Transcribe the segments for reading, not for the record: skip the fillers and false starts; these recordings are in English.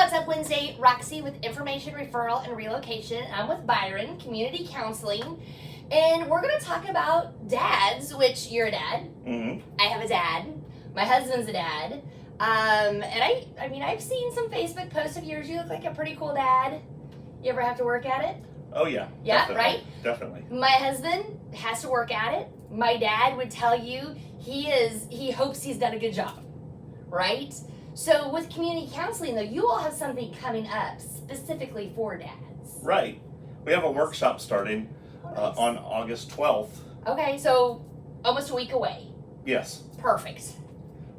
What's Up Wednesday, Roxy with Information Referral and Relocation. I'm with Byron, Community Counseling, and we're going to talk about dads, which you're a dad. Mm-hmm. I have a dad. My husband's a dad. And I mean, I've seen some Facebook posts of yours. You look like a pretty cool dad. You ever have to work at it? Oh, yeah. Yeah, Definitely. right? Definitely. My husband has to work at it. My dad would tell you he hopes he's done a good job, right? So with community counseling, though, you all have something coming up specifically for dads. Right. We have a workshop starting Oh, nice. on August 12th. Okay, so almost a week away. Yes. Perfect.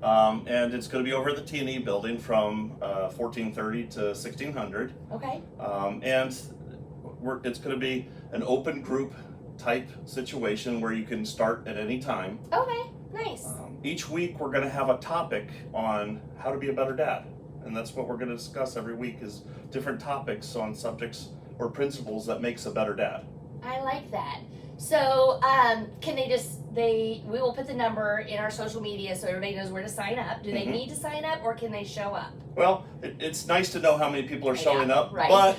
And it's going to be over at the T&E building from 1430 to 1600. Okay. And it's going to be an open group type situation where you can start at any time. Okay, nice. Each week we're going to have a topic on how to be a better dad. And that's what we're going to discuss every week is different topics on subjects or principles that makes a better dad. I like that. So, we will put the number in our social media so everybody knows where to sign up. Do they Mhm. need to sign up or can they show up? Well, it's nice to know how many people are Yeah, showing up, right. but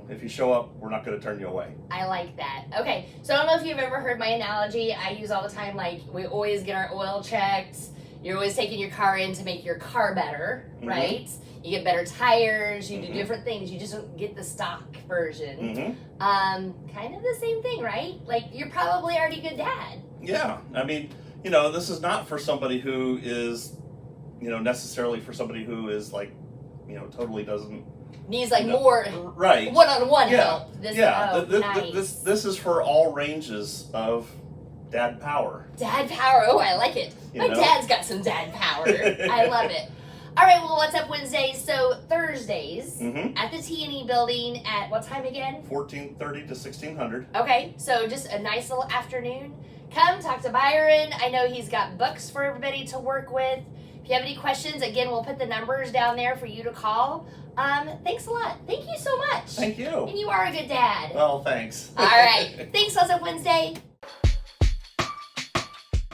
if you show up, we're not going to turn you away. I like that. Okay, so I don't know if you've ever heard my analogy I use all the time, like we always get our oil checked. You're always taking your car in to make your car better, Mhm. right? You get better tires, you do Mhm. different things. You just don't get the stock version. Mm-hmm. Kind of the same thing, right? Like you're probably already a good dad. Yeah, I mean, this is not for somebody who is, necessarily for somebody who is like, totally doesn't. Needs like No. more Right. one-on-one Yeah. help. Yeah. Nice. This is for all ranges of dad power. Dad power. Oh, I like it. You My know? dad's got some dad power. I love it. All right, well, What's Up Wednesdays? So Thursdays Mm-hmm. at the T&E building at what time again? 1430 to 1600. Okay, so just a nice little afternoon. Come talk to Byron. I know he's got books for everybody to work with. If you have any questions, again, we'll put the numbers down there for you to call. Thanks a lot. Thank you so much. Thank you. And you are a good dad. Well, thanks. All right. Thanks, What's Up Wednesday.